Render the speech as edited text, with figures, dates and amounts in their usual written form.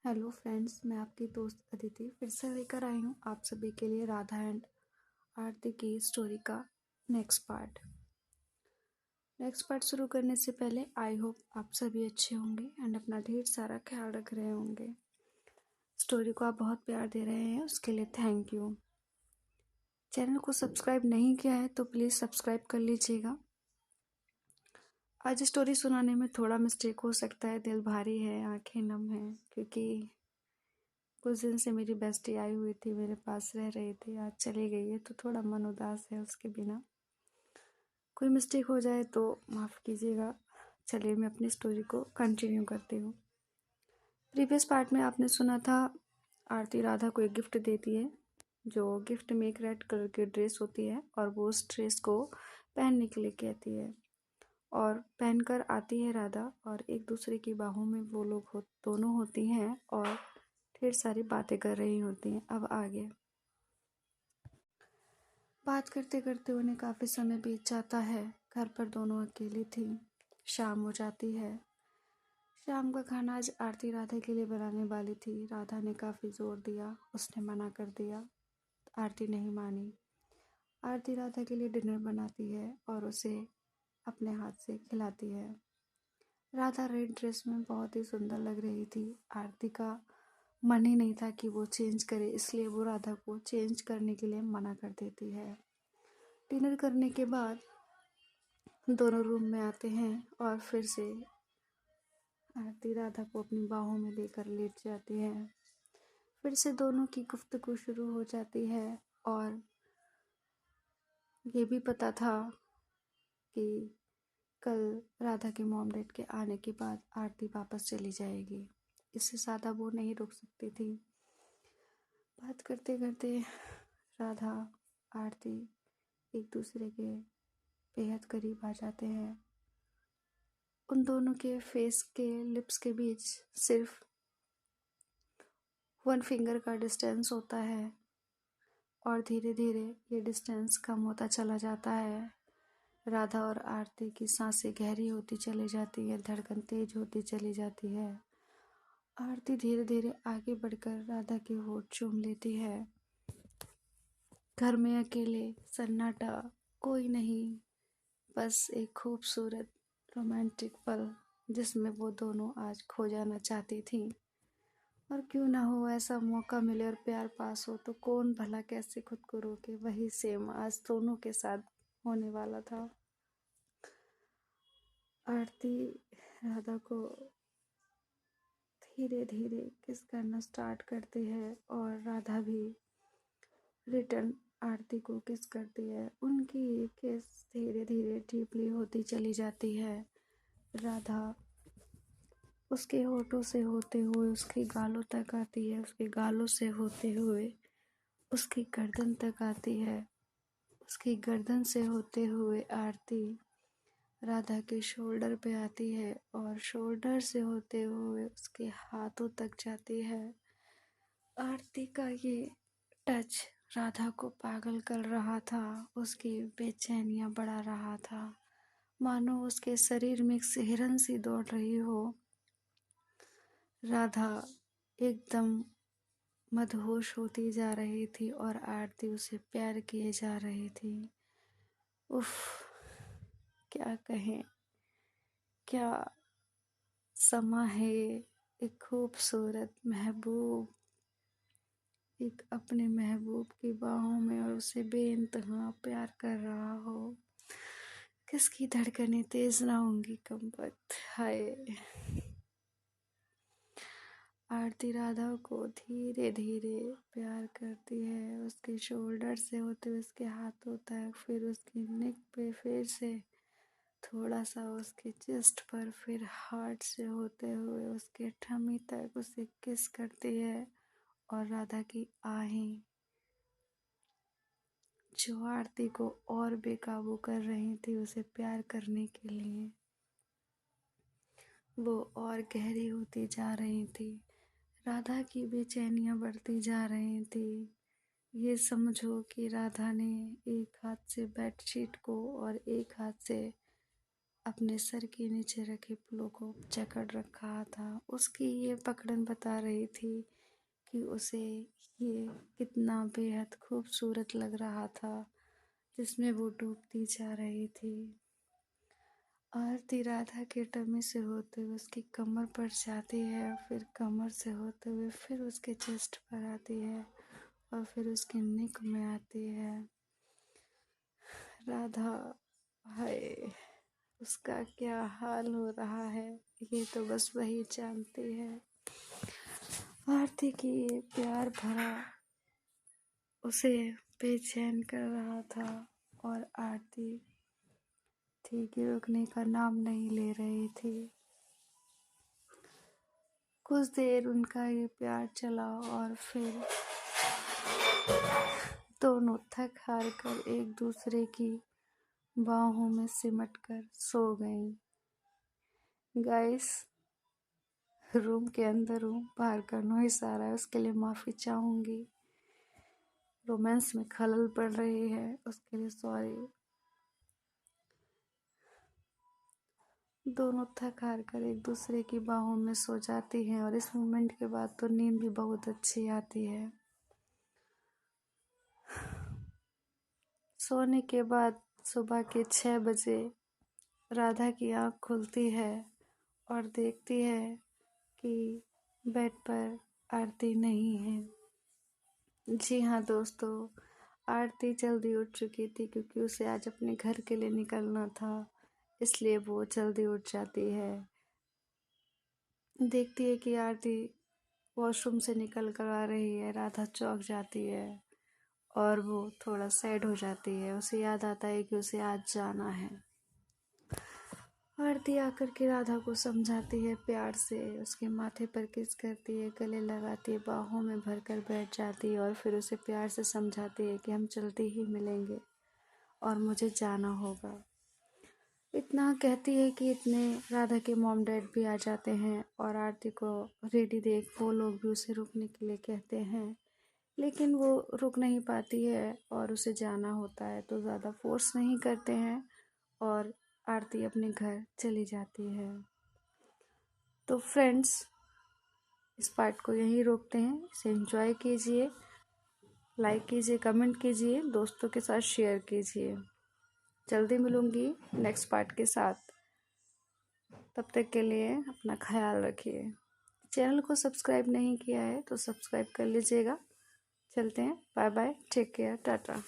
Hello friends, मैं आपकी दोस्त अदिति फिर से लेकर आई हूँ आप सभी के लिए राधा एंड आरती की स्टोरी का नेक्स्ट पार्ट शुरू करने से पहले आई होप आप सभी अच्छे होंगे एंड अपना ढेर सारा ख्याल रख रहे होंगे। स्टोरी को आप बहुत प्यार दे रहे हैं, उसके लिए थैंक यू। चैनल को सब्सक्राइब नहीं किया है तो प्लीज़ सब्सक्राइब कर लीजिएगा। आज स्टोरी सुनाने में थोड़ा मिस्टेक हो सकता है, दिल भारी है, आंखें नम हैं, क्योंकि कुछ दिन से मेरी बेस्टी आई हुई थी, मेरे पास रह रही थी, आज चली गई है तो थोड़ा मन उदास है उसके बिना। कोई मिस्टेक हो जाए तो माफ़ कीजिएगा। चलिए मैं अपनी स्टोरी को कंटिन्यू करती हूँ। प्रीवियस पार्ट में आपने सुना था आरती राधा को एक गिफ्ट देती है, जो गिफ्ट में एक रेड कलर की ड्रेस होती है और वो उस ड्रेस को पहनने के लिए कहती है और पहनकर आती है राधा और एक दूसरे की बाहों में वो लोग दोनों होती हैं और ढेर सारी बातें कर रही होती हैं। अब आगे बात करते करते उन्हें काफ़ी समय बीत जाता है। घर पर दोनों अकेली थी। शाम हो जाती है। शाम का खाना आज आरती राधा के लिए बनाने वाली थी। राधा ने काफ़ी जोर दिया, उसने मना कर दिया। आरती नहीं मानी। आरती राधा के लिए डिनर बनाती है और उसे अपने हाथ से खिलाती है। राधा रेड ड्रेस में बहुत ही सुंदर लग रही थी। आरती का मन ही नहीं था कि वो चेंज करे, इसलिए वो राधा को चेंज करने के लिए मना कर देती है। डिनर करने के बाद दोनों रूम में आते हैं और फिर से आरती राधा को अपनी बाहों में लेकर लेट जाती है। फिर से दोनों की गुफ्तगू शुरू हो जाती है और ये भी पता था कि कल राधा के मॉम डैड के आने के बाद आरती वापस चली जाएगी। इससे ज़्यादा वो नहीं रुक सकती थी। बात करते करते राधा आरती एक दूसरे के बेहद करीब आ जाते हैं। उन दोनों के फेस के लिप्स के बीच सिर्फ 1 फिंगर का डिस्टेंस होता है और धीरे धीरे ये डिस्टेंस कम होता चला जाता है। राधा और आरती की सांसें गहरी होती चली जाती है, धड़कन तेज होती चली जाती है। आरती धीरे धीरे आगे बढ़कर राधा के होठ चूम लेती है। घर में अकेले सन्नाटा, कोई नहीं, बस एक खूबसूरत रोमांटिक पल जिसमें वो दोनों आज खो जाना चाहती थी। और क्यों ना हो, ऐसा मौका मिले और प्यार पास हो तो कौन भला कैसे खुद को रोके। वही सेम आज दोनों के साथ होने वाला था। आरती राधा को धीरे धीरे किस करना स्टार्ट करती है और राधा भी रिटर्न आरती को किस करती है। उनकी किस धीरे धीरे डीपली होती चली जाती है। राधा उसके होठों से होते हुए उसके गालों तक आती है, उसके गालों से होते हुए उसकी गर्दन तक आती है। उसकी गर्दन से होते हुए आरती राधा के शोल्डर पे आती है और शोल्डर से होते हुए उसके हाथों तक जाती है। आरती का ये टच राधा को पागल कर रहा था, उसकी बेचैनियां बढ़ा रहा था, मानो उसके शरीर में एक सिहरन सी दौड़ रही हो। राधा एकदम मदहोश होती जा रही थी और आरती उसे प्यार किए जा रही थी। उफ, क्या कहें, क्या समा है। एक खूबसूरत महबूब एक अपने महबूब की बाहों में और उसे बेइंतहा प्यार कर रहा हो। किसकी धड़कनें तेज ना होंगी कम वक्त। हाय। आरती राधा को धीरे धीरे प्यार करती है, उसके शोल्डर से होते हुए उसके हाथों तक, फिर उसकी नेक पे, फिर से थोड़ा सा उसके चेस्ट पर, फिर हार्ट से होते हुए उसके ठमी तक उसे किस करती है। और राधा की आहें जो आरती को और बेकाबू कर रही थी उसे प्यार करने के लिए, वो और गहरी होती जा रही थी। राधा की बेचैनियां बढ़ती जा रही थी। ये समझो कि राधा ने एक हाथ से बेडशीट को और एक हाथ से अपने सर के नीचे रखे फूलों को जकड़ रखा था। उसकी ये पकड़न बता रही थी कि उसे ये कितना बेहद खूबसूरत लग रहा था, जिसमें वो डूबती जा रही थी। आरती राधा के टमी से होते हुए उसकी कमर पर जाती है, फिर कमर से होते हुए फिर उसके चेस्ट पर आती है और फिर उसके नेक में आती है। राधा, हाय, उसका क्या हाल हो रहा है ये तो बस वही जानती है। आरती की ये प्यार भरा उसे बेचैन कर रहा था और आरती थी कि रुकने का नाम नहीं ले रही थी। कुछ देर उनका ये प्यार चला और फिर दोनों थक हार कर एक दूसरे की बाहों में सिमट कर सो गईं। गाइस, रूम के अंदर हूँ, बाहर का नॉइस आ रहा है, उसके लिए माफ़ी चाहूँगी। रोमांस में खलल पड़ रही है, उसके लिए सॉरी। दोनों थक हार कर एक दूसरे की बाहों में सो जाती हैं और इस मोमेंट के बाद तो नींद भी बहुत अच्छी आती है। सोने के बाद सुबह के 6 बजे राधा की आँख खुलती है और देखती है कि बेड पर आरती नहीं है। जी हाँ दोस्तों, आरती जल्दी उठ चुकी थी क्योंकि उसे आज अपने घर के लिए निकलना था, इसलिए वो जल्दी उठ जाती है। देखती है कि आरती वॉशरूम से निकल कर आ रही है। राधा चौंक जाती है और वो थोड़ा सैड हो जाती है। उसे याद आता है कि उसे आज जाना है। आरती आकर के राधा को समझाती है प्यार से, उसके माथे पर किस करती है, गले लगाती है, बाहों में भरकर बैठ जाती है और फिर उसे प्यार से समझाती है कि हम जल्दी ही मिलेंगे और मुझे जाना होगा। इतना कहती है कि इतने राधा के मॉम डैड भी आ जाते हैं और आरती को रेडी देख वो लोग भी उसे रुकने के लिए कहते हैं, लेकिन वो रुक नहीं पाती है और उसे जाना होता है तो ज़्यादा फोर्स नहीं करते हैं और आरती अपने घर चली जाती है। तो फ्रेंड्स, इस पार्ट को यहीं रोकते हैं। इसे एंजॉय कीजिए, लाइक कीजिए, कमेंट कीजिए, दोस्तों के साथ शेयर कीजिए। जल्दी मिलूंगी नेक्स्ट पार्ट के साथ। तब तक के लिए अपना ख्याल रखिए। चैनल को सब्सक्राइब नहीं किया है तो सब्सक्राइब कर लीजिएगा। चलते हैं, bye bye, take care, Tata.